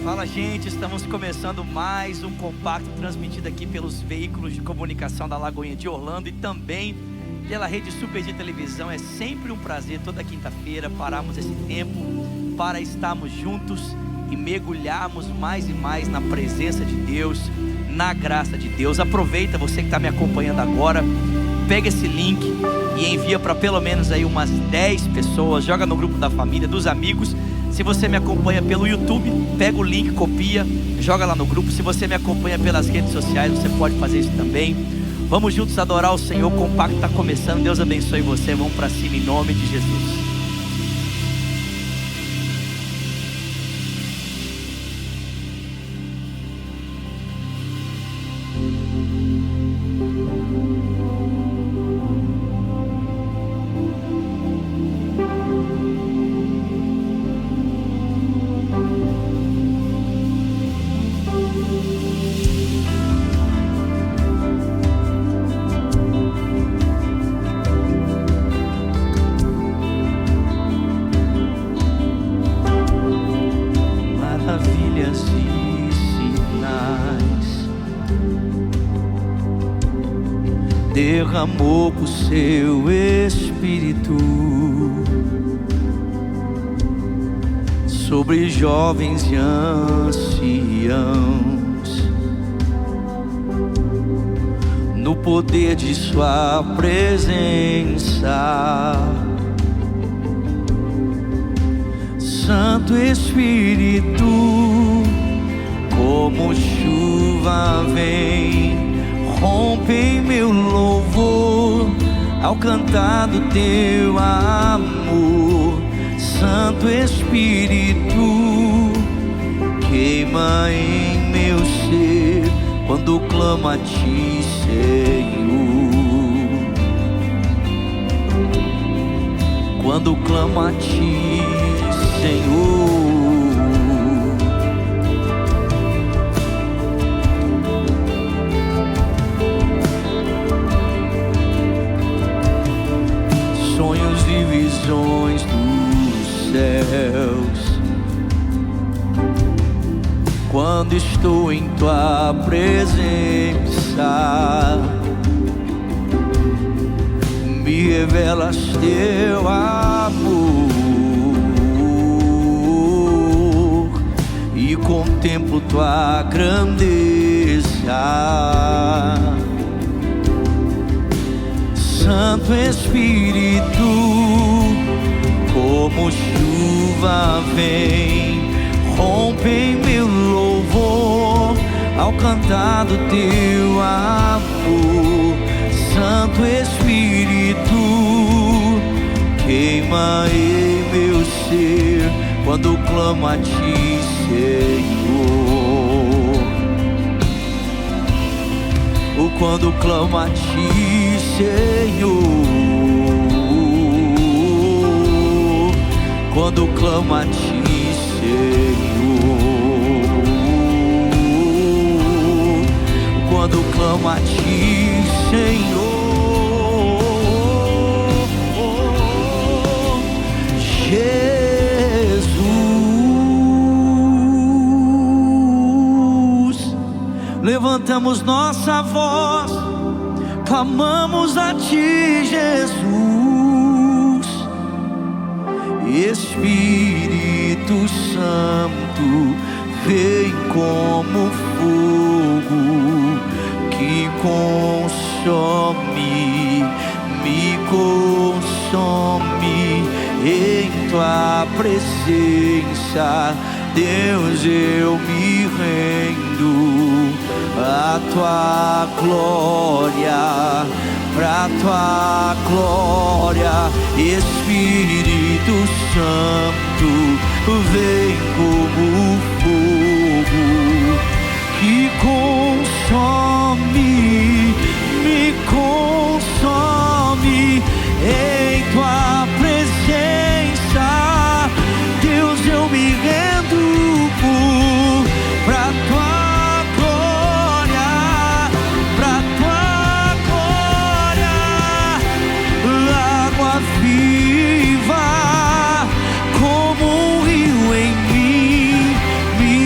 Fala, gente, estamos começando mais um compacto transmitido aqui pelos veículos de comunicação da Lagoinha de Orlando e também pela rede Super de televisão. É sempre um prazer toda quinta-feira pararmos esse tempo para estarmos juntos e mergulharmos mais e mais na presença de Deus, na graça de Deus. Aproveita, você que está me acompanhando agora, pega esse link e envia para pelo menos aí umas 10 pessoas, joga no grupo da família, dos amigos. Se você me acompanha pelo YouTube, pega o link, copia, joga lá no grupo. Se você me acompanha pelas redes sociais, você pode fazer isso também. Vamos juntos adorar o Senhor. O compacto está começando. Deus abençoe você. Vamos para cima em nome de Jesus. Derramou com seu Espírito sobre jovens e anciãos, no poder de sua presença. Santo Espírito, como chuva vem, rompe em meu louvor ao cantar do teu amor. Santo Espírito, queima em meu ser quando clamo a ti, Senhor. Quando clamo a ti, Senhor. Sonhos e visões dos céus, quando estou em tua presença, me revelas teu amor e contemplo tua grandeza. Santo Espírito, como chuva vem, rompe em meu louvor ao cantar do teu amor. Santo Espírito, queima em meu ser quando clamo a ti, Senhor. Quando clamo a ti, Senhor. Quando clamo a ti, Senhor. Quando clamo a ti, Senhor. Jesus, levantamos nossa voz, clamamos a ti, Jesus. Espírito Santo, vem como fogo que consome, me consome em tua presença. Deus, eu me rendo à tua glória, pra tua glória. Espírito Santo, vem como fogo que consome, me consome em tua presença. Deus, eu me rendo pra tua viva como um rio em mim, me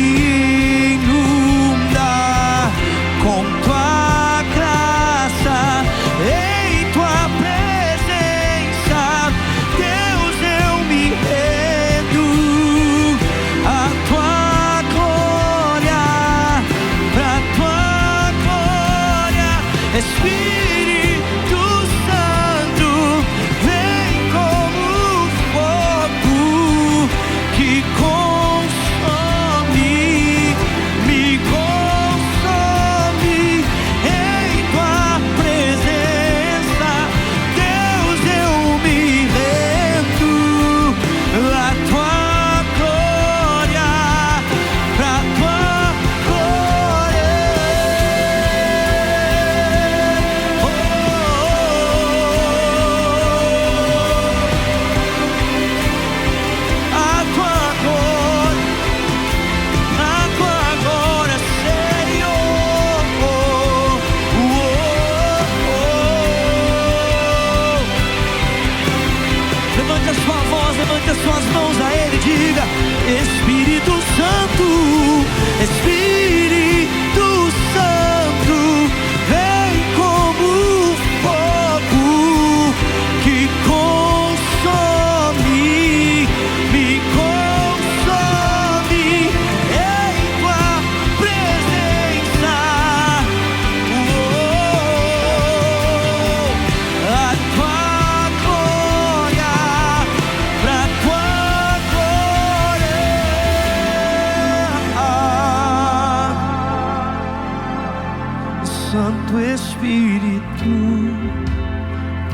Santo Espírito,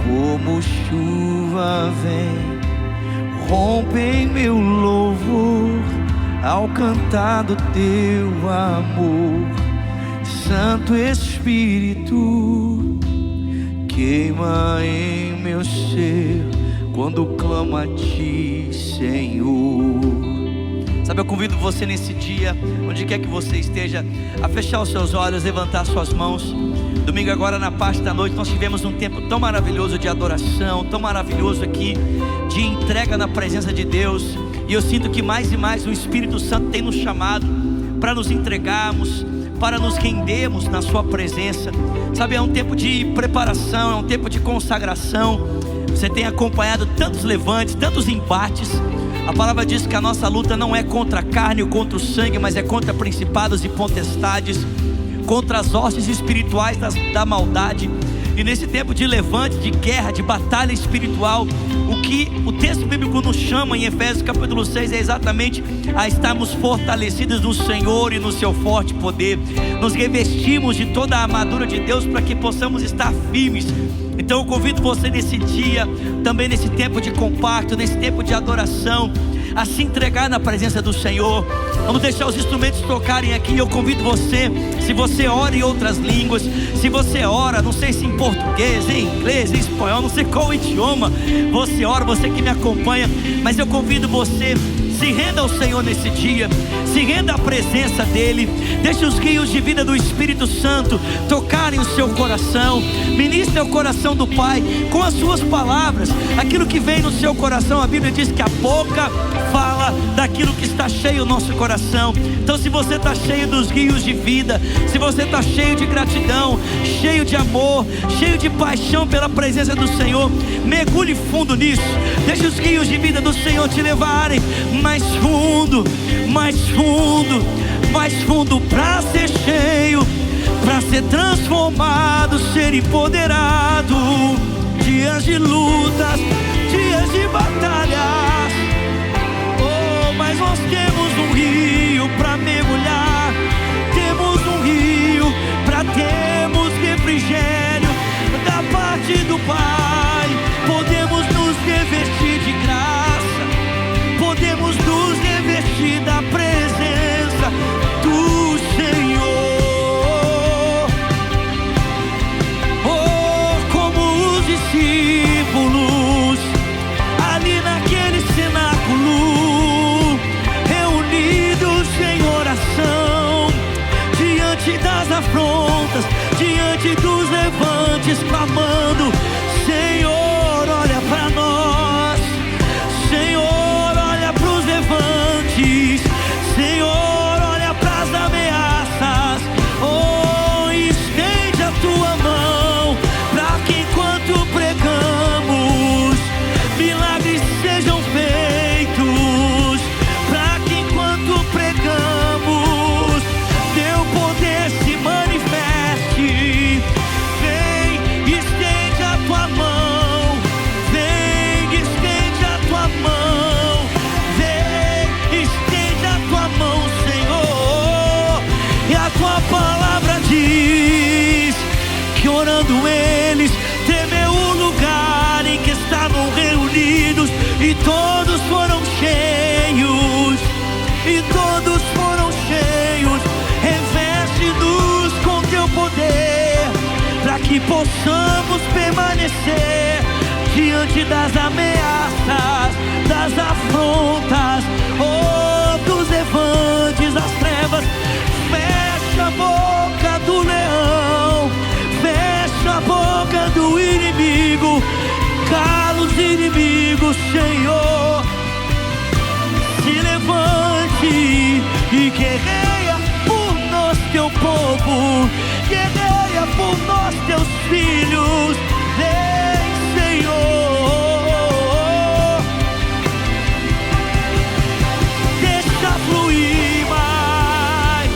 como chuva vem, rompe em meu louvor, ao cantar do teu amor. Santo Espírito, queima em meu ser, quando clamo a ti, Senhor. Sabe, eu convido você nesse dia, onde quer que você esteja, a fechar os seus olhos, levantar suas mãos. Domingo agora, na parte da noite, nós tivemos um tempo tão maravilhoso de adoração, tão maravilhoso aqui, de entrega na presença de Deus. E eu sinto que mais e mais o Espírito Santo tem nos chamado para nos entregarmos, para nos rendermos na sua presença. Sabe, é um tempo de preparação, é um tempo de consagração. Você tem acompanhado tantos levantes, tantos embates. A palavra diz que a nossa luta não é contra a carne ou contra o sangue, mas é contra principados e potestades, contra as hostes espirituais da maldade. E nesse tempo de levante, de guerra, de batalha espiritual, o que o texto bíblico nos chama em Efésios capítulo 6 é exatamente a estarmos fortalecidos no Senhor e no seu forte poder. Nos revestimos de toda a armadura de Deus para que possamos estar firmes. Então eu convido você nesse dia, também nesse tempo de compacto, nesse tempo de adoração, a se entregar na presença do Senhor. Vamos deixar os instrumentos tocarem aqui. Eu convido você, se você ora em outras línguas, se você ora, não sei se em português, em inglês, em espanhol, não sei qual idioma você ora, você que me acompanha, mas eu convido você, se renda ao Senhor nesse dia, se renda à presença dEle, deixe os rios de vida do Espírito Santo tocarem o seu coração, ministre o coração do Pai com as suas palavras, aquilo que vem no seu coração. A Bíblia diz que a boca fala daquilo que está cheio o nosso coração. Então, se você está cheio dos rios de vida, se você está cheio de gratidão, cheio de amor, cheio de paixão pela presença do Senhor, mergulhe fundo nisso, deixe os rios de vida do Senhor te levarem mais fundo, mais fundo, mais fundo, para ser cheio, para ser transformado, ser empoderado. Dias de lutas, dias de batalhas, oh, mas nós temos um rio para mergulhar, temos um rio para termos refrigério da parte do Pai. Podemos nos revestir de graça, podemos nos revestir da presença do Senhor. Oh, como os discípulos ali naquele cenáculo, reunidos em oração, diante das afrontas, diante dos levantes, clamando: Senhor, olha para nós, Senhor, olha para os levantes, Senhor, olha para as ameaças. Oh, estende a tua mão para que enquanto pregamos, milagres sejam feitos, para que enquanto pregamos, teu poder se manifeste. Vem, estende a tua mão, vem, estende a tua mão, vem, estende a tua mão, Senhor. E a tua palavra diz que orando eles, tremeu o lugar em que estavam reunidos, e todos foram cheios, e todos foram cheios. Reveste-nos com teu poder, para que possamos permanecer diante das ameaças, das afrontas, oh, dos levantes, das trevas. Fecha a boca do leão, fecha a boca do inimigo, cala os inimigos, Senhor. Se levante e guerreia por nós, teu povo, guerreia por nós, teus filhos. Vem, Senhor, deixa fluir mais,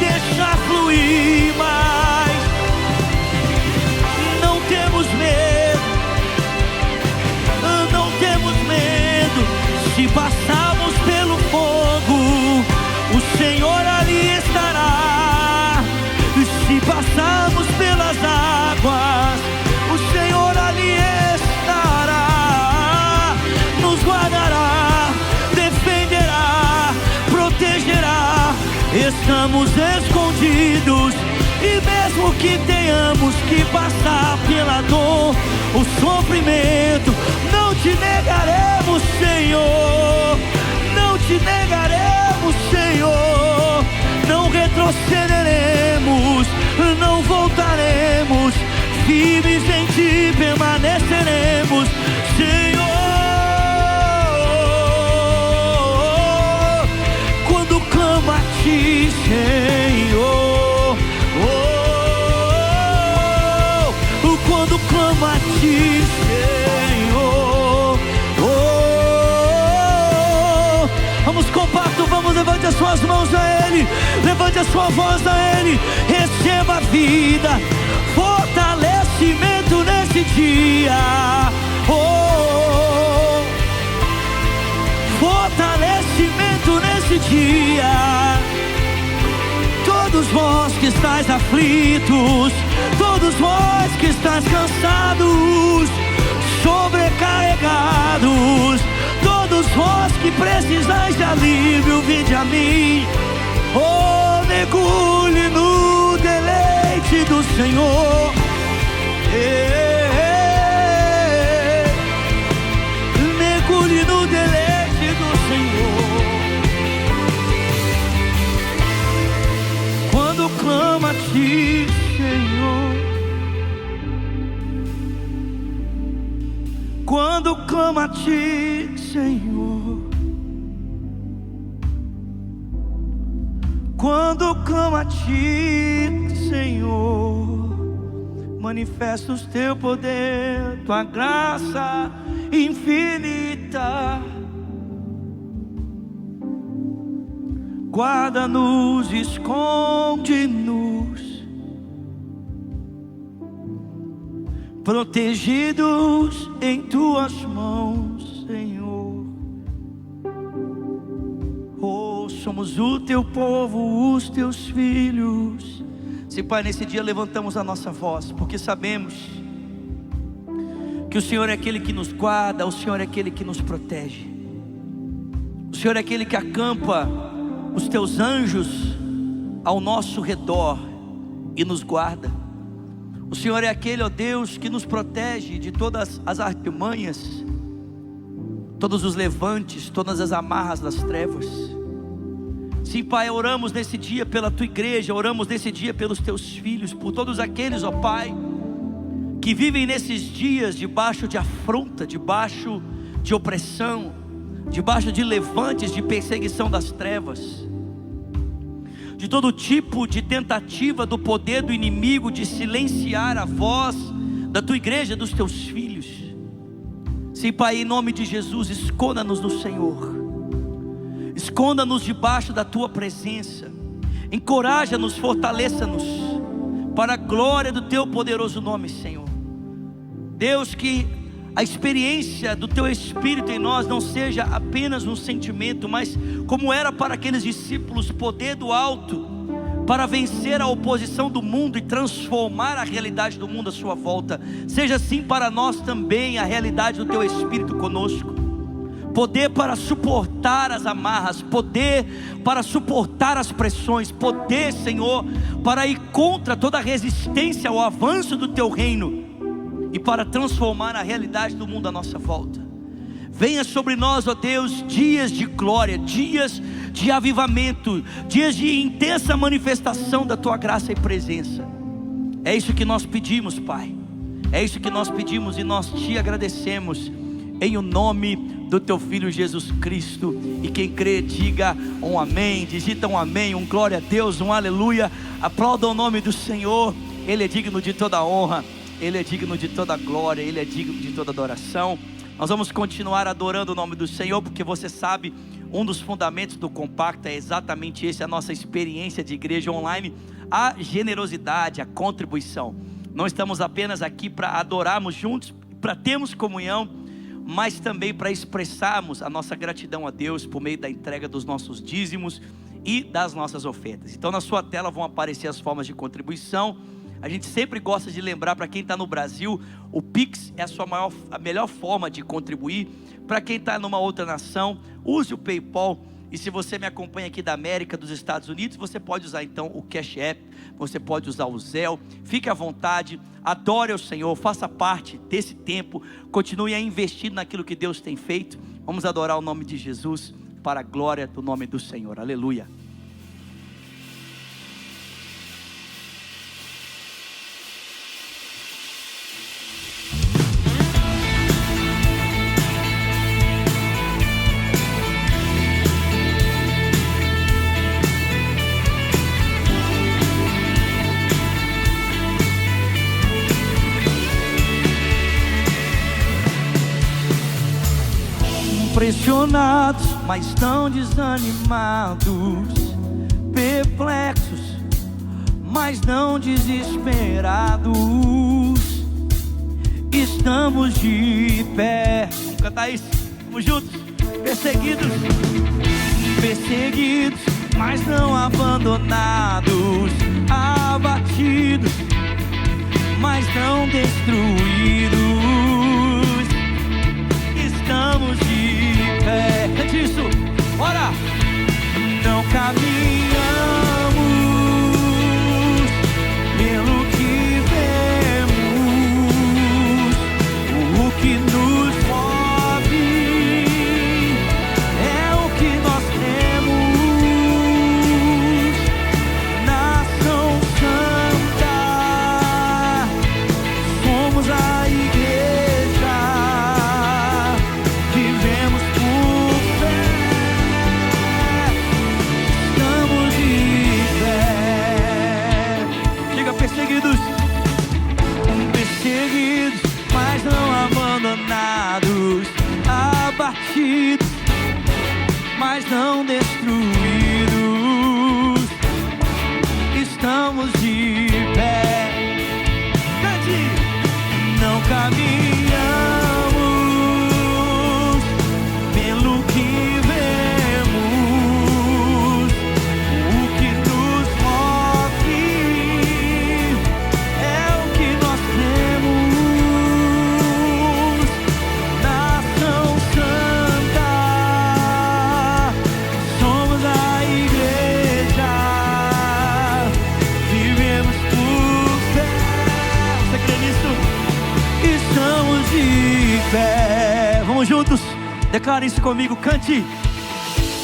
deixa fluir mais. Não temos medo, não temos medo. Se passarmos pelo estamos escondidos, e mesmo que tenhamos que passar pela dor, o sofrimento, não te negaremos, Senhor. Não te negaremos, Senhor. Não retrocederemos, não voltaremos, firmes em ti permaneceremos, Senhor. Quando clamo a ti, Senhor, quando clamo a ti, Senhor, vamos compacto, vamos, levante as suas mãos a Ele, levante a sua voz a Ele, receba vida, fortalecimento nesse dia, fortalecimento nesse dia. Todos vós que estáis aflitos, todos vós que estáis cansados, sobrecarregados, todos vós que precisais de alívio, vinde a mim. Mergulhe no deleite do Senhor. Mergulhe no deleite do Senhor. Quando clamo a ti, Senhor, quando clamo a ti, Senhor, quando clamo a ti, Senhor, manifesta o teu poder, tua graça infinita. Guarda-nos, esconde-nos, protegidos em tuas mãos, Senhor. Somos o teu povo, os teus filhos. Se, Pai, nesse dia levantamos a nossa voz, porque sabemos que o Senhor é aquele que nos guarda, o Senhor é aquele que nos protege, o Senhor é aquele que acampa os teus anjos ao nosso redor e nos guarda. O Senhor é aquele, ó Deus, que nos protege de todas as artimanhas, todos os levantes, todas as amarras das trevas. Sim, Pai, oramos nesse dia pela tua igreja, oramos nesse dia pelos teus filhos, por todos aqueles, ó Pai, que vivem nesses dias debaixo de afronta, debaixo de opressão, debaixo de levantes, de perseguição das trevas, de todo tipo de tentativa do poder do inimigo de silenciar a voz da tua igreja, dos teus filhos. Sim, Pai, em nome de Jesus, esconda-nos no Senhor, esconda-nos debaixo da tua presença, encoraja-nos, fortaleça-nos, para a glória do teu poderoso nome, Senhor. Deus, que a experiência do teu Espírito em nós não seja apenas um sentimento, mas como era para aqueles discípulos, poder do alto, para vencer a oposição do mundo e transformar a realidade do mundo à sua volta. Seja assim para nós também a realidade do teu Espírito conosco. Poder para suportar as amarras, poder para suportar as pressões, poder, Senhor, para ir contra toda a resistência ao avanço do teu reino e para transformar a realidade do mundo à nossa volta. Venha sobre nós, ó Deus, dias de glória, dias de avivamento, dias de intensa manifestação da tua graça e presença. É isso que nós pedimos, Pai, é isso que nós pedimos e nós te agradecemos, em o nome do teu Filho Jesus Cristo. E quem crê, diga um amém, digita um amém, um glória a Deus, um aleluia. Aplauda o nome do Senhor, Ele é digno de toda honra, Ele é digno de toda glória, Ele é digno de toda adoração. Nós vamos continuar adorando o nome do Senhor, porque você sabe, um dos fundamentos do Compacto é exatamente esse, a nossa experiência de igreja online, a generosidade, a contribuição. Não estamos apenas aqui para adorarmos juntos, para termos comunhão, mas também para expressarmos a nossa gratidão a Deus por meio da entrega dos nossos dízimos e das nossas ofertas. Então na sua tela vão aparecer as formas de contribuição. A gente sempre gosta de lembrar, para quem está no Brasil, o Pix é a melhor forma de contribuir. Para quem está numa outra nação, use o PayPal, E se você me acompanha aqui da América, dos Estados Unidos, você pode usar então o Cash App, você pode usar o Zelle. Fique à vontade, adore ao Senhor, faça parte desse tempo, continue a investir naquilo que Deus tem feito. Vamos adorar o nome de Jesus para a glória do nome do Senhor. Aleluia. Pressionados, mas tão desanimados, perplexos, mas não desesperados, estamos de pé. Vamos cantar isso? Vamos juntos. Perseguidos, mas não abandonados, abatidos, mas não destruídos, estamos de pé. Cante isso, bora! Não caminhamos pelo que vemos, o que nos move é o que nós temos. Nação Santa, somos a igreja, vivemos por fé, estamos de pé. Diga: perseguidos, mas não abandonados, abatidos, mas não destruídos, estamos de pé. Cante! Não caminhamos pelo que vemos, o que nos move é o que nós temos. Nação Santa, somos a igreja, vivemos por fé. Você crê nisso? Estamos de pé. Vamos juntos, declare isso comigo, cante.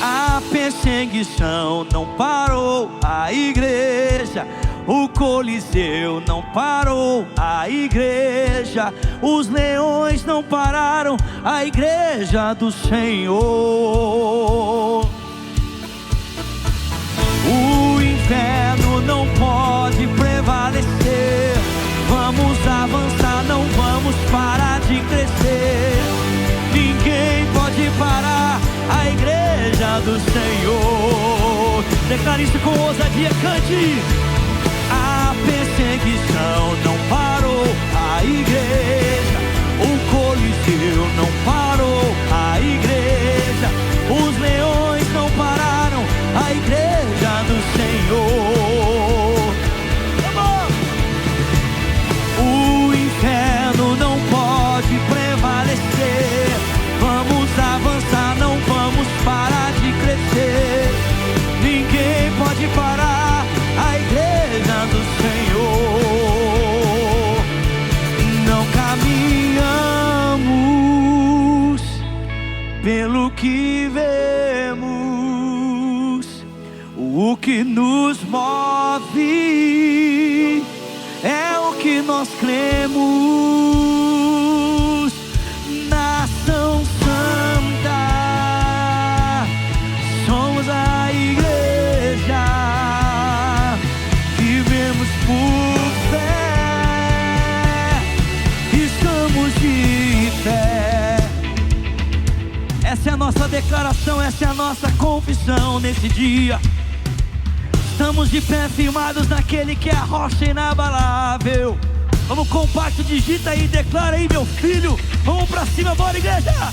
A perseguição não parou a igreja, o Coliseu não parou a igreja, os leões não pararam a igreja do Senhor. O inferno não pode prevalecer. Vamos avançar, não vamos parar de crescer. Ninguém pode parar a igreja do Senhor. Declare isso com ousadia, cante. A perseguição não parou a igreja, o Coliseu não parou a igreja, os leões não pararam a igreja do Senhor. Vamos! O inferno não pode prevalecer. Vamos avançar, não vamos parar de crescer. Ninguém pode parar a igreja do Senhor. Não caminhamos pelo que vemos, o que nos move é o que nós cremos. Nação Santa, somos a igreja, vivemos por fé, estamos de pé. Essa é a nossa declaração, essa é a nossa confissão nesse dia. Estamos de pé, firmados naquele que é a rocha inabalável. Vamos, compacto, digita aí, declara aí, meu filho. Vamos pra cima, bora, igreja.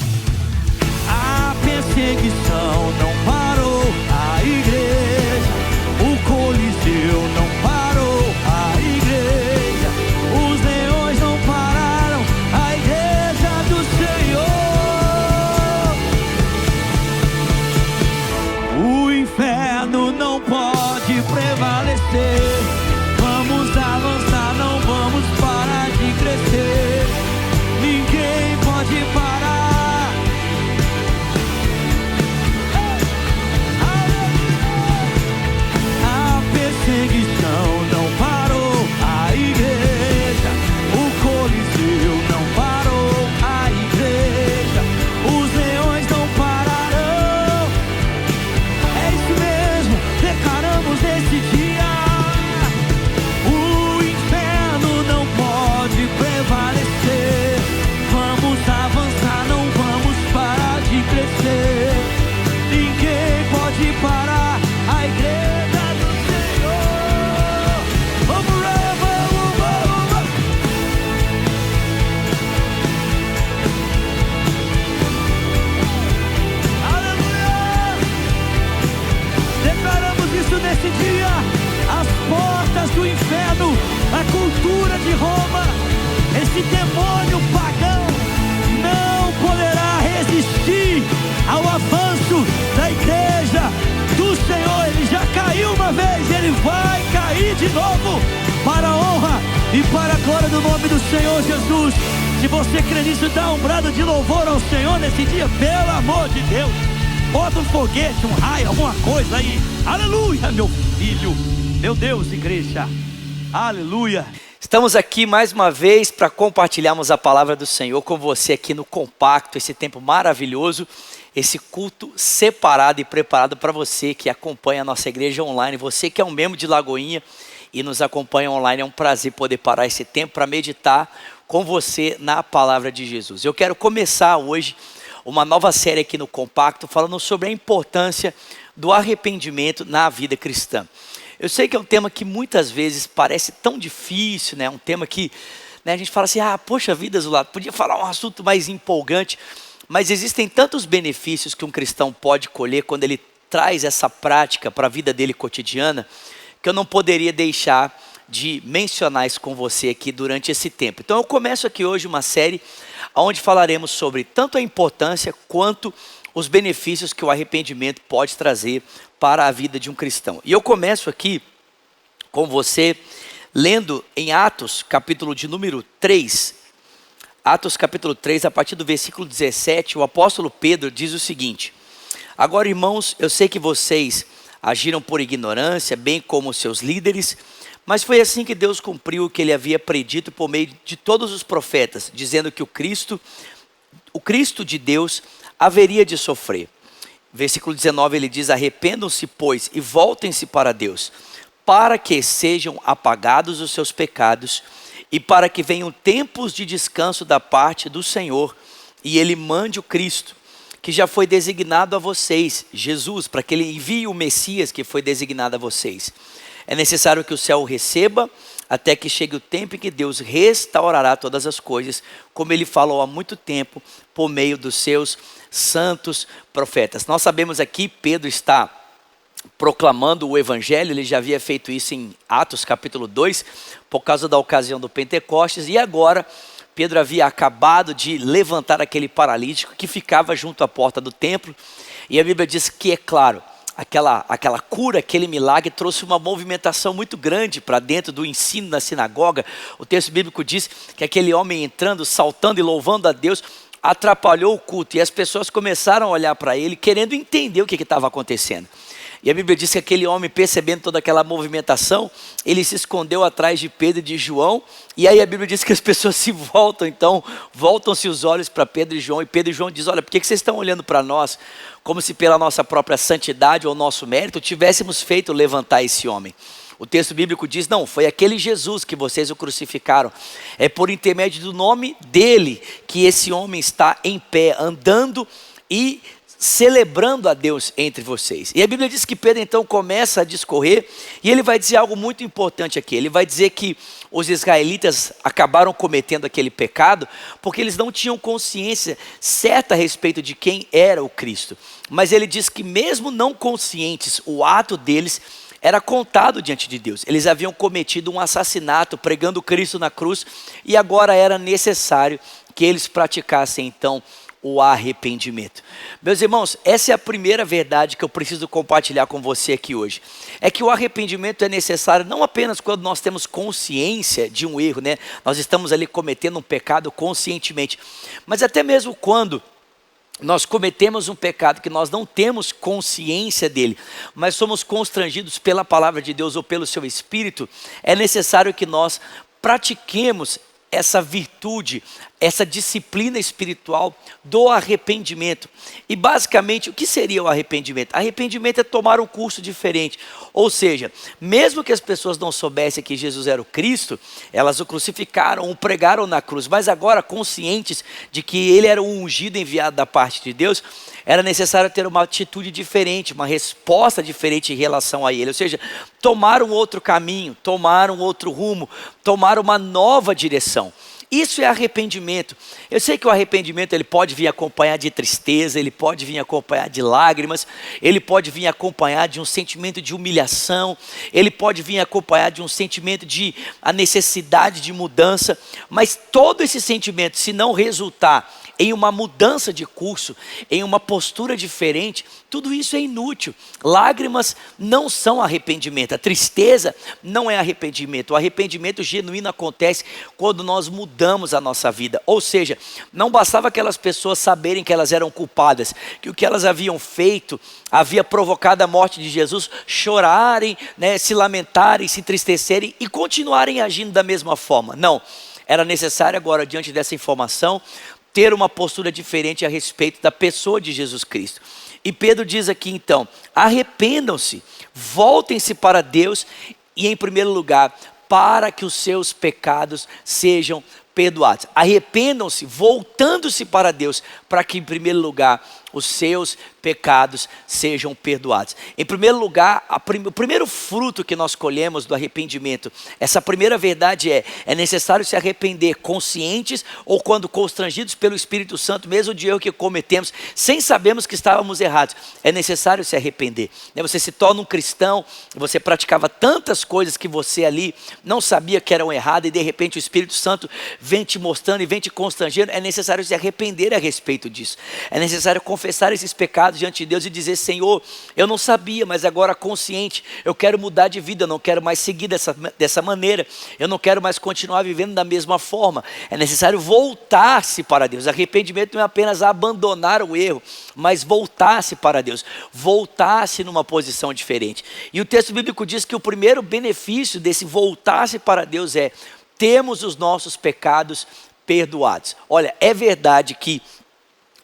A perseguição não parou a igreja, o Coliseu não parou a igreja, os leões não pararam a igreja do Senhor. esse demônio pagão não poderá resistir ao avanço da igreja do Senhor. Ele já caiu uma vez, ele vai cair de novo, para a honra e para a glória do nome do Senhor Jesus. Se você crê nisso, dá um brado de louvor ao Senhor nesse dia, pelo amor de Deus. Bota um foguete, um raio, alguma coisa aí. Aleluia, meu filho. Meu Deus, igreja. Aleluia. Estamos aqui mais uma vez para compartilharmos a palavra do Senhor com você aqui no Compacto, esse tempo maravilhoso, esse culto separado e preparado para você que acompanha a nossa igreja online, você que é um membro de Lagoinha e nos acompanha online. É um prazer poder parar esse tempo para meditar com você na palavra de Jesus. Eu quero começar hoje uma nova série aqui no Compacto, falando sobre a importância do arrependimento na vida cristã. Eu sei que é um tema que muitas vezes parece tão difícil, né? Um tema que, né, a gente fala assim, poxa vida, Zulato, podia falar um assunto mais empolgante, mas existem tantos benefícios que um cristão pode colher quando ele traz essa prática para a vida dele cotidiana, que eu não poderia deixar de mencionar isso com você aqui durante esse tempo. Então eu começo aqui hoje uma série onde falaremos sobre tanto a importância quanto os benefícios que o arrependimento pode trazer para a vida de um cristão. E eu começo aqui com você lendo em Atos, capítulo de número 3. Atos capítulo 3, a partir do versículo 17, o apóstolo Pedro diz o seguinte: agora, irmãos, eu sei que vocês agiram por ignorância, bem como os seus líderes, mas foi assim que Deus cumpriu o que ele havia predito por meio de todos os profetas, dizendo que o Cristo de Deus haveria de sofrer. Versículo 19 ele diz: arrependam-se, pois, e voltem-se para Deus, para que sejam apagados os seus pecados e para que venham tempos de descanso da parte do Senhor, e ele mande o Cristo, que já foi designado a vocês, Jesus, para que ele envie o Messias que foi designado a vocês. É necessário que o céu o receba, até que chegue o tempo em que Deus restaurará todas as coisas, como ele falou há muito tempo, por meio dos seus santos profetas. Nós sabemos aqui, Pedro está proclamando o evangelho, ele já havia feito isso em Atos capítulo 2, por causa da ocasião do Pentecostes, e agora Pedro havia acabado de levantar aquele paralítico que ficava junto à porta do templo, e a Bíblia diz que, é claro, aquela cura, aquele milagre trouxe uma movimentação muito grande para dentro do ensino na sinagoga. O texto bíblico diz que aquele homem entrando, saltando e louvando a Deus, atrapalhou o culto, e as pessoas começaram a olhar para ele, querendo entender o que estava acontecendo. E a Bíblia diz que aquele homem, percebendo toda aquela movimentação, ele se escondeu atrás de Pedro e de João, e aí a Bíblia diz que as pessoas se voltam, então voltam-se os olhos para Pedro e João, e Pedro e João dizem: olha, por que vocês estão olhando para nós, como se pela nossa própria santidade ou nosso mérito tivéssemos feito levantar esse homem? O texto bíblico diz: não, foi aquele Jesus que vocês o crucificaram, é por intermédio do nome dele que esse homem está em pé, andando e celebrando a Deus entre vocês. E a Bíblia diz que Pedro então começa a discorrer, e ele vai dizer algo muito importante aqui. Ele vai dizer que os israelitas acabaram cometendo aquele pecado porque eles não tinham consciência certa a respeito de quem era o Cristo. Mas ele diz que mesmo não conscientes, o ato deles era contado diante de Deus. Eles haviam cometido um assassinato pregando Cristo na cruz, e agora era necessário que eles praticassem então o arrependimento. Meus irmãos, essa é a primeira verdade que eu preciso compartilhar com você aqui hoje. É que o arrependimento é necessário não apenas quando nós temos consciência de um erro, né? Nós estamos ali cometendo um pecado conscientemente, mas até mesmo quando nós cometemos um pecado que nós não temos consciência dele, mas somos constrangidos pela palavra de Deus ou pelo seu Espírito, é necessário que nós pratiquemos essa virtude, essa disciplina espiritual do arrependimento. E basicamente, o que seria o arrependimento? Arrependimento é tomar um curso diferente. Ou seja, mesmo que as pessoas não soubessem que Jesus era o Cristo, elas o crucificaram, o pregaram na cruz, mas agora conscientes de que ele era o ungido enviado da parte de Deus, era necessário ter uma atitude diferente, uma resposta diferente em relação a ele. Ou seja, tomar um outro caminho, tomar um outro rumo, tomar uma nova direção. Isso é arrependimento. Eu sei que o arrependimento ele pode vir acompanhar de tristeza, ele pode vir acompanhar de lágrimas, ele pode vir acompanhar de um sentimento de humilhação, ele pode vir acompanhar de um sentimento de a necessidade de mudança, mas todo esse sentimento, se não resultar em uma mudança de curso, em uma postura diferente, tudo isso é inútil. Lágrimas não são arrependimento, a tristeza não é arrependimento. O arrependimento genuíno acontece quando nós mudamos a nossa vida. Ou seja, não bastava aquelas pessoas saberem que elas eram culpadas, que o que elas haviam feito havia provocado a morte de Jesus, chorarem, se lamentarem, se entristecerem e continuarem agindo da mesma forma. Não, era necessário agora, diante dessa informação, ter uma postura diferente a respeito da pessoa de Jesus Cristo. E Pedro diz aqui então, arrependam-se, voltem-se para Deus e em primeiro lugar, para que os seus pecados sejam perdoados. Arrependam-se, voltando-se para Deus, para que em primeiro lugar os seus pecados sejam perdoados. Em primeiro lugar, o primeiro fruto que nós colhemos do arrependimento, essa primeira verdade é necessário se arrepender conscientes ou quando constrangidos pelo Espírito Santo, mesmo de erro que cometemos, sem sabermos que estávamos errados. É necessário se arrepender. Você se torna um cristão, você praticava tantas coisas que você ali não sabia que eram erradas e de repente o Espírito Santo vem te mostrando e vem te constrangendo. É necessário se arrepender a respeito disso. É necessário confessar esses pecados diante de Deus e dizer: Senhor, eu não sabia, mas agora consciente, eu quero mudar de vida, eu não quero mais seguir dessa maneira, eu não quero mais continuar vivendo da mesma forma. É necessário voltar-se para Deus. Arrependimento não é apenas abandonar o erro, mas voltar-se para Deus, voltar-se numa posição diferente. E o texto bíblico diz que o primeiro benefício desse voltar-se para Deus é: temos os nossos pecados perdoados. Olha, é verdade que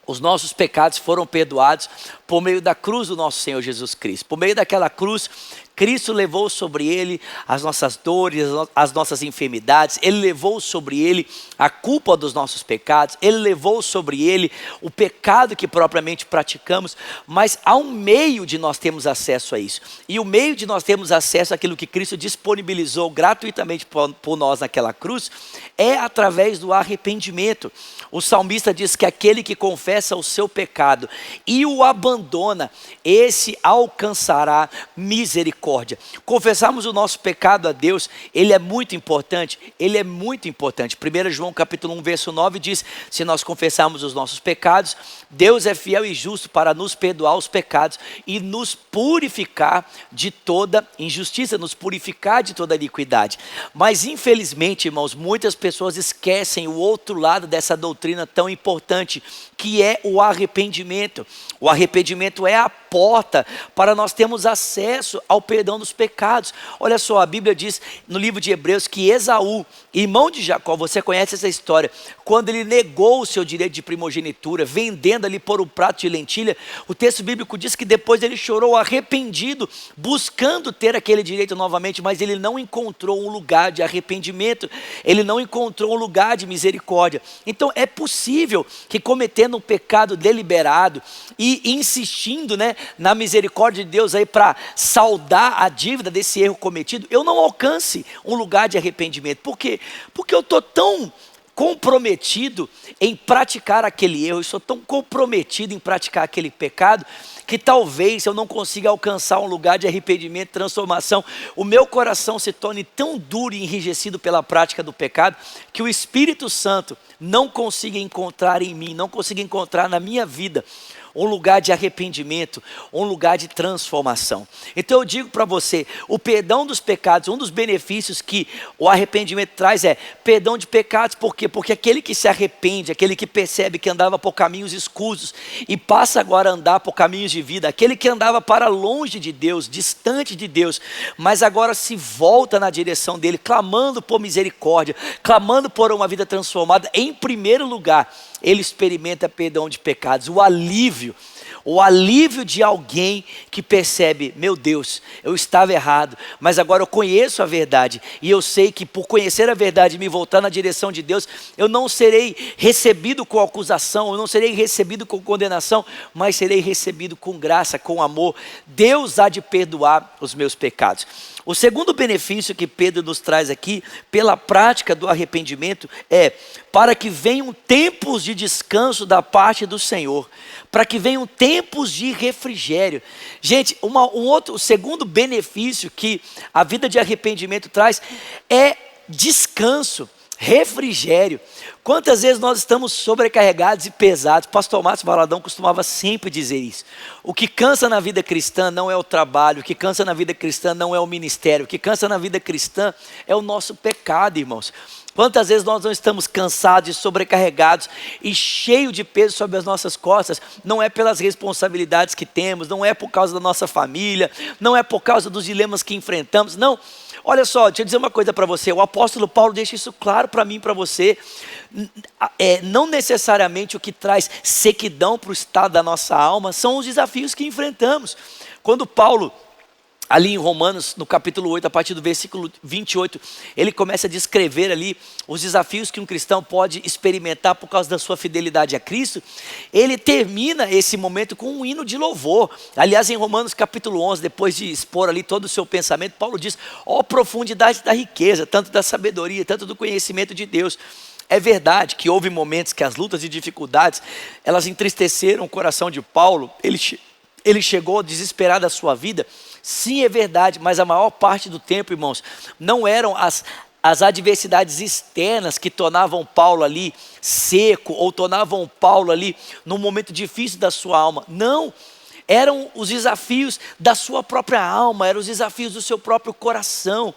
os nossos pecados foram perdoados por meio da cruz do nosso Senhor Jesus Cristo. Por meio daquela cruz, Cristo levou sobre ele as nossas dores, as nossas enfermidades. Ele levou sobre ele a culpa dos nossos pecados. Ele levou sobre ele o pecado que propriamente praticamos. Mas há um meio de nós termos acesso a isso. E o meio de nós termos acesso àquilo que Cristo disponibilizou gratuitamente por nós naquela cruz é através do arrependimento. O salmista diz que aquele que confessa o seu pecado e o abandona, esse alcançará misericórdia. Confessarmos o nosso pecado a Deus, ele é muito importante, ele é muito importante. 1 João capítulo 1, verso 9 diz: se nós confessarmos os nossos pecados, Deus é fiel e justo para nos perdoar os pecados e nos purificar de toda injustiça, nos purificar de toda iniquidade. Mas infelizmente, irmãos, muitas pessoas esquecem o outro lado dessa doutrina tão importante, que é o arrependimento. O arrependimento é a porta para nós termos acesso ao perdão dos pecados. Olha só, a Bíblia diz no livro de Hebreus que Esaú, irmão de Jacó, você conhece essa história, quando ele negou o seu direito de primogenitura, vendendo ali por um prato de lentilha, o texto bíblico diz que depois ele chorou arrependido, buscando ter aquele direito novamente, mas ele não encontrou um lugar de arrependimento, ele não encontrou um lugar de misericórdia. Então é possível que, cometendo um pecado deliberado e insistindo, na misericórdia de Deus aí para saldar a dívida desse erro cometido, eu não alcance um lugar de arrependimento. Por quê? Porque eu estou tão comprometido em praticar aquele erro, eu sou tão comprometido em praticar aquele pecado, que talvez eu não consiga alcançar um lugar de arrependimento, transformação. O meu coração se torne tão duro e enrijecido pela prática do pecado, que o Espírito Santo não consiga encontrar em mim, não consiga encontrar na minha vida um lugar de arrependimento, um lugar de transformação. Então eu digo para você, o perdão dos pecados, um dos benefícios que o arrependimento traz é perdão de pecados. Por quê? Porque aquele que se arrepende, aquele que percebe que andava por caminhos escusos e passa agora a andar por caminhos de vida, aquele que andava para longe de Deus, distante de Deus, mas agora se volta na direção dele, clamando por misericórdia, clamando por uma vida transformada, em primeiro lugar, ele experimenta perdão de pecados, o alívio O alívio de alguém que percebe, meu Deus, eu estava errado, mas agora eu conheço a verdade. E eu sei que por conhecer a verdade e me voltar na direção de Deus, eu não serei recebido com acusação, eu não serei recebido com condenação, mas serei recebido com graça, com amor. Deus há de perdoar os meus pecados. O segundo benefício que Pedro nos traz aqui, pela prática do arrependimento, é para que venham tempos de descanso da parte do Senhor, para que venham tempos de refrigério. Gente, o segundo benefício que a vida de arrependimento traz é descanso, refrigério. Quantas vezes nós estamos sobrecarregados e pesados? Pastor Márcio Valadão costumava sempre dizer isso. O que cansa na vida cristã não é o trabalho, o que cansa na vida cristã não é o ministério, o que cansa na vida cristã é o nosso pecado, irmãos. Quantas vezes nós não estamos cansados e sobrecarregados e cheios de peso sobre as nossas costas? Não é pelas responsabilidades que temos, não é por causa da nossa família, não é por causa dos dilemas que enfrentamos, não. Olha só, deixa eu dizer uma coisa para você, o apóstolo Paulo deixa isso claro para mim e para você. Não necessariamente o que traz sequidão para o estado da nossa alma são os desafios que enfrentamos. Quando Paulo, ali em Romanos, no capítulo 8, a partir do versículo 28, ele começa a descrever ali os desafios que um cristão pode experimentar por causa da sua fidelidade a Cristo. Ele termina esse momento com um hino de louvor. Aliás, em Romanos capítulo 11, depois de expor ali todo o seu pensamento, Paulo diz: ó profundidade da riqueza, tanto da sabedoria, tanto do conhecimento de Deus. É verdade que houve momentos que as lutas e dificuldades, elas entristeceram o coração de Paulo. Ele chegou a desesperar da sua vida. Sim, é verdade, mas a maior parte do tempo, irmãos, não eram as adversidades externas que tornavam Paulo ali seco, ou tornavam Paulo ali num momento difícil da sua alma. Não, eram os desafios da sua própria alma, eram os desafios do seu próprio coração.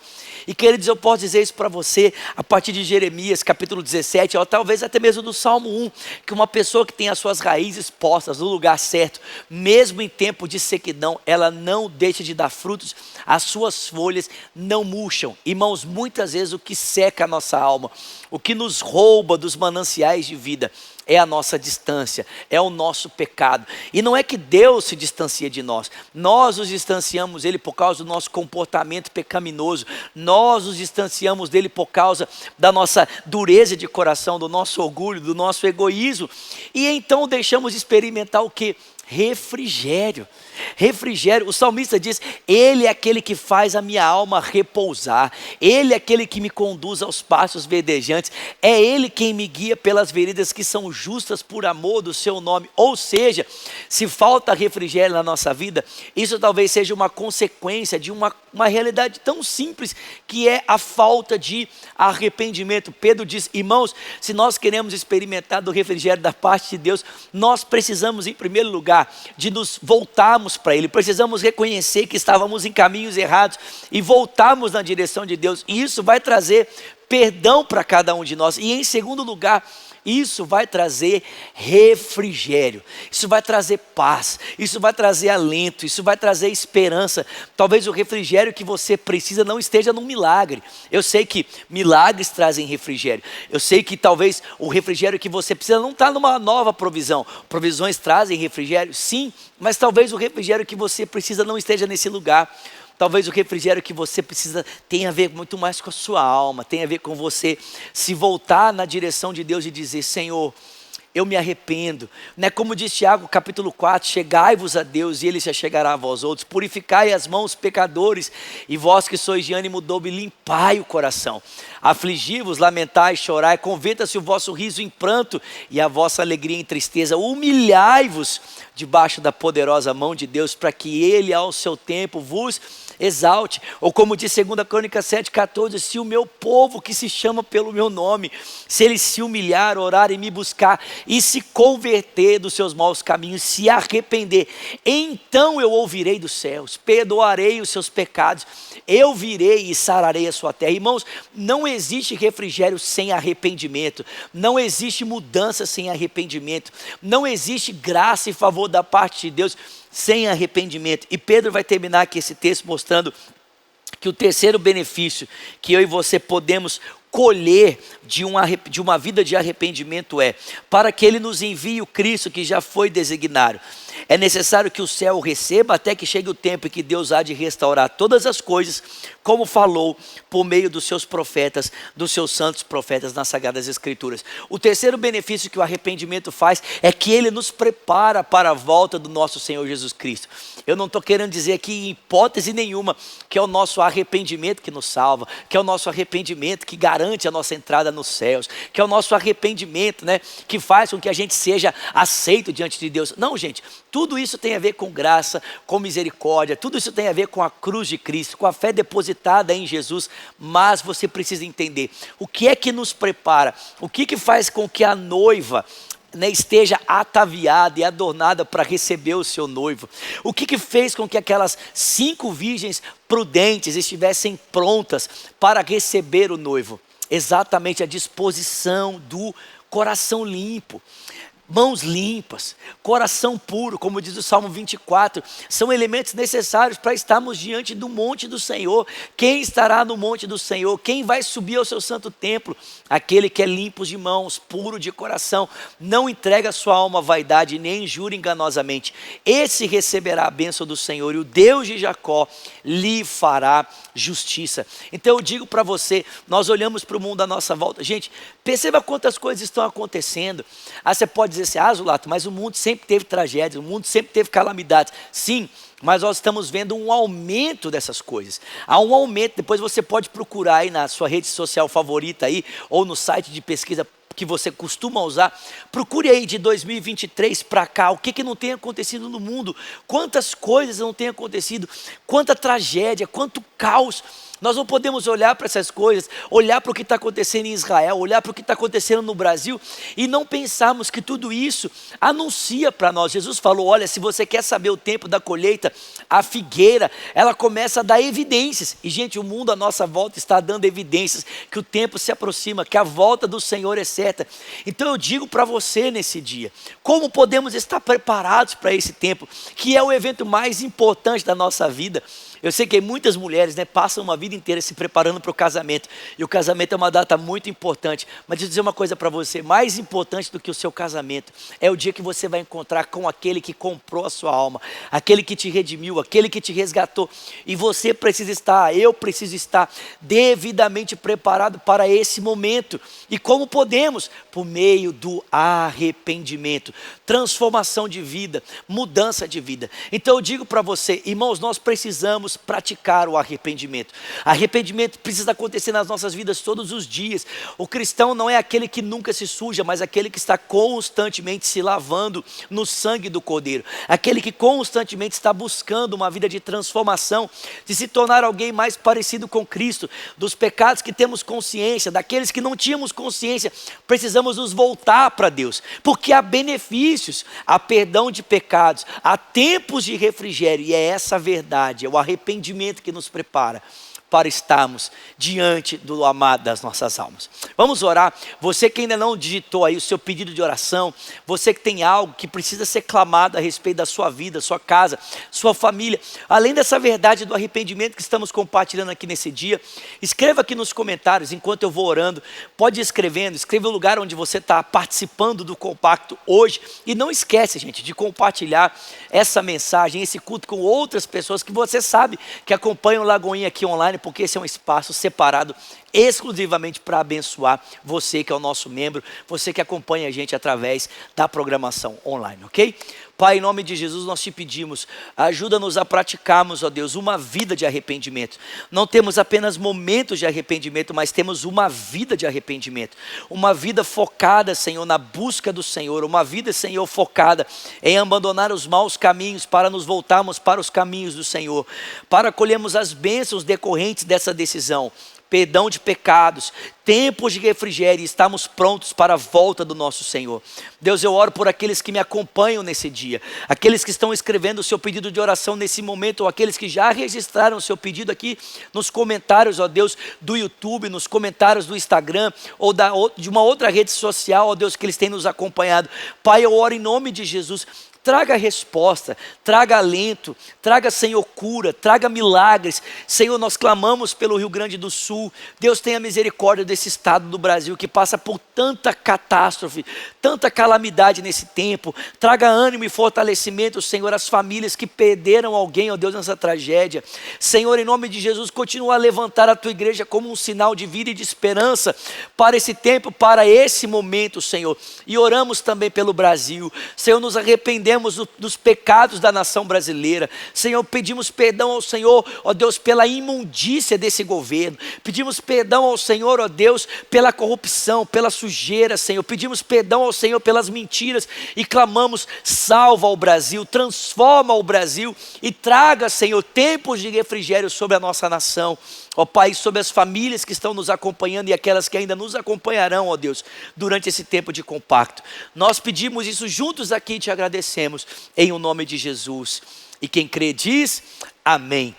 E queridos, eu posso dizer isso para você a partir de Jeremias capítulo 17, ou talvez até mesmo do Salmo 1, que uma pessoa que tem as suas raízes postas no lugar certo, mesmo em tempo de sequidão, ela não deixa de dar frutos, as suas folhas não murcham. Irmãos, muitas vezes o que seca a nossa alma, o que nos rouba dos mananciais de vida, é a nossa distância, é o nosso pecado. E não é que Deus se distancia de nós, nós nos distanciamos dele por causa do nosso comportamento pecaminoso, nós nos distanciamos dele por causa da nossa dureza de coração, do nosso orgulho, do nosso egoísmo, e então deixamos de experimentar o que? Refrigério. Refrigério, o salmista diz: ele é aquele que faz a minha alma repousar, ele é aquele que me conduz aos pastos verdejantes, é ele quem me guia pelas veredas que são justas por amor do seu nome. Ou seja, se falta refrigério na nossa vida, isso talvez seja uma consequência de uma realidade tão simples, que é a falta de arrependimento. Pedro diz: irmãos, se nós queremos experimentar do refrigério da parte de Deus, nós precisamos, em primeiro lugar, de nos voltarmos para Ele, precisamos reconhecer que estávamos em caminhos errados e voltarmos na direção de Deus, e isso vai trazer perdão para cada um de nós. E em segundo lugar, isso vai trazer refrigério, isso vai trazer paz, isso vai trazer alento, isso vai trazer esperança. Talvez o refrigério que você precisa não esteja num milagre. Eu sei que milagres trazem refrigério, eu sei que talvez o refrigério que você precisa não está numa nova provisão. Provisões trazem refrigério, sim, mas talvez o refrigério que você precisa não esteja nesse lugar. Talvez o refrigério que você precisa tenha a ver muito mais com a sua alma, tenha a ver com você se voltar na direção de Deus e dizer: Senhor, eu me arrependo. Não é como diz Tiago capítulo 4, chegai-vos a Deus e Ele se chegará a vós outros. Purificai as mãos, pecadores, e vós que sois de ânimo dobre, limpai o coração. Afligi-vos, lamentai, chorai, converta-se o vosso riso em pranto e a vossa alegria em tristeza. Humilhai-vos debaixo da poderosa mão de Deus, para que Ele ao seu tempo vos exalte. Ou como diz 2 Crônicas 7,14, se o meu povo que se chama pelo meu nome, se ele se humilhar, orar e me buscar, e se converter dos seus maus caminhos, se arrepender, então eu ouvirei dos céus, perdoarei os seus pecados, eu virei e sararei a sua terra. Irmãos, não existe refrigério sem arrependimento, não existe mudança sem arrependimento, não existe graça e favor da parte de Deus sem arrependimento. E Pedro vai terminar aqui esse texto mostrando que o terceiro benefício que eu e você podemos colher de uma vida de arrependimento é para que Ele nos envie o Cristo que já foi designado. É necessário que o céu o receba até que chegue o tempo em que Deus há de restaurar todas as coisas, como falou por meio dos seus profetas, dos seus santos profetas nas Sagradas Escrituras. O terceiro benefício que o arrependimento faz é que ele nos prepara para a volta do nosso Senhor Jesus Cristo. Eu não estou querendo dizer aqui em hipótese nenhuma que é o nosso arrependimento que nos salva, que é o nosso arrependimento que garante a nossa entrada nos céus, que é o nosso arrependimento, né, que faz com que a gente seja aceito diante de Deus. Não, gente, tudo isso tem a ver com graça, com misericórdia, tudo isso tem a ver com a cruz de Cristo, com a fé depositada em Jesus, mas você precisa entender o que é que nos prepara, o que faz com que a noiva, né, esteja ataviada e adornada para receber o seu noivo. O que fez com que aquelas 5 virgens prudentes estivessem prontas para receber o noivo? Exatamente a disposição do coração limpo. Mãos limpas, coração puro, como diz o Salmo 24, são elementos necessários para estarmos diante do monte do Senhor. Quem estará no monte do Senhor? Quem vai subir ao seu santo templo? Aquele que é limpo de mãos, puro de coração, não entrega sua alma à vaidade, nem jura enganosamente. Esse receberá a bênção do Senhor, e o Deus de Jacó lhe fará justiça. Então eu digo para você, nós olhamos para o mundo à nossa volta, gente, perceba quantas coisas estão acontecendo. Você pode dizer assim, Zulato, mas o mundo sempre teve tragédias, o mundo sempre teve calamidades. Sim, mas nós estamos vendo um aumento dessas coisas. Há um aumento, depois você pode procurar aí na sua rede social favorita aí, ou no site de pesquisa que você costuma usar, procure aí de 2023 para cá, o que não tem acontecido no mundo, quantas coisas não tem acontecido, quanta tragédia, quanto caos. Nós não podemos olhar para essas coisas, olhar para o que está acontecendo em Israel, olhar para o que está acontecendo no Brasil e não pensarmos que tudo isso anuncia para nós. Jesus falou, olha, se você quer saber o tempo da colheita, a figueira, ela começa a dar evidências. E gente, o mundo à nossa volta está dando evidências que o tempo se aproxima, que a volta do Senhor é certa. Então eu digo para você nesse dia, como podemos estar preparados para esse tempo, que é o evento mais importante da nossa vida. Eu sei que muitas mulheres, né, passam uma vida inteira se preparando para o casamento. E o casamento é uma data muito importante. Mas deixa eu dizer uma coisa para você. Mais importante do que o seu casamento é o dia que você vai encontrar com aquele que comprou a sua alma. Aquele que te redimiu, aquele que te resgatou. E você precisa estar, eu preciso estar devidamente preparado para esse momento. E como podemos? Por meio do arrependimento. Transformação de vida, mudança de vida. Então eu digo para você, irmãos, nós precisamos praticar o arrependimento. Arrependimento precisa acontecer nas nossas vidas todos os dias. O cristão não é aquele que nunca se suja, mas aquele que está constantemente se lavando no sangue do Cordeiro. Aquele que constantemente está buscando uma vida de transformação, de se tornar alguém mais parecido com Cristo. Dos pecados que temos consciência, daqueles que não tínhamos consciência, precisamos nos voltar para Deus, porque há benefícios, há perdão de pecados, há tempos de refrigério, e é essa a verdade, é o arrependimento que nos prepara para estarmos diante do amado das nossas almas. Vamos orar. Você que ainda não digitou aí o seu pedido de oração, você que tem algo que precisa ser clamado a respeito da sua vida, sua casa, sua família, além dessa verdade do arrependimento que estamos compartilhando aqui nesse dia, escreva aqui nos comentários enquanto eu vou orando. Pode ir escrevendo, escreva o lugar onde você está participando do compacto hoje, e não esquece, gente, de compartilhar essa mensagem, esse culto com outras pessoas que você sabe que acompanham o Lagoinha aqui online, porque esse é um espaço separado exclusivamente para abençoar você que é o nosso membro, você que acompanha a gente através da programação online, ok? Pai, em nome de Jesus nós te pedimos, ajuda-nos a praticarmos, ó Deus, uma vida de arrependimento. Não temos apenas momentos de arrependimento, mas temos uma vida de arrependimento. Uma vida focada, Senhor, na busca do Senhor. Uma vida, Senhor, focada em abandonar os maus caminhos para nos voltarmos para os caminhos do Senhor. Para colhermos as bênçãos decorrentes dessa decisão. Perdão de pecados, tempos de refrigério, e estamos prontos para a volta do nosso Senhor. Deus, eu oro por aqueles que me acompanham nesse dia, aqueles que estão escrevendo o seu pedido de oração nesse momento, ou aqueles que já registraram o seu pedido aqui nos comentários, ó Deus, do YouTube, nos comentários do Instagram, ou de uma outra rede social, ó Deus, que eles têm nos acompanhado. Pai, eu oro em nome de Jesus. traga resposta, traga alento, traga, Senhor, cura, traga milagres. Senhor, nós clamamos pelo Rio Grande do Sul. Deus tenha misericórdia desse estado do Brasil que passa por tanta catástrofe, tanta calamidade nesse tempo. Traga ânimo e fortalecimento, Senhor, às famílias que perderam alguém, ó Deus, nessa tragédia. Senhor, em nome de Jesus, continua a levantar a tua igreja como um sinal de vida e de esperança para esse tempo, para esse momento, Senhor. E oramos também pelo Brasil. Senhor, nos arrependemos dos pecados da nação brasileira. Senhor, pedimos perdão ao Senhor, ó Deus, pela imundícia desse governo. Pedimos perdão ao Senhor, ó Deus, pela corrupção, pela sujeira, Senhor. Pedimos perdão ao Senhor pelas mentiras e clamamos: salva o Brasil, transforma o Brasil e traga, Senhor, tempos de refrigério sobre a nossa nação. Ó Pai, sobre as famílias que estão nos acompanhando e aquelas que ainda nos acompanharão, ó Deus, durante esse tempo de compacto. Nós pedimos isso juntos aqui e te agradecemos, em o nome de Jesus. E quem crê diz amém.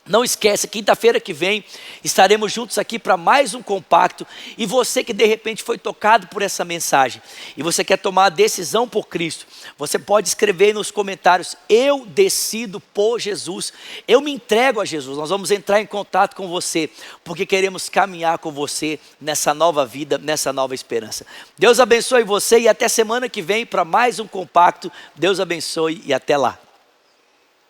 Não esquece, quinta-feira que vem estaremos juntos aqui para mais um compacto. E você que de repente foi tocado por essa mensagem e você quer tomar a decisão por Cristo, você pode escrever nos comentários: eu decido por Jesus, eu me entrego a Jesus. Nós vamos entrar em contato com você, porque queremos caminhar com você nessa nova vida, nessa nova esperança. Deus abençoe você e até semana que vem para mais um compacto. Deus abençoe e até lá.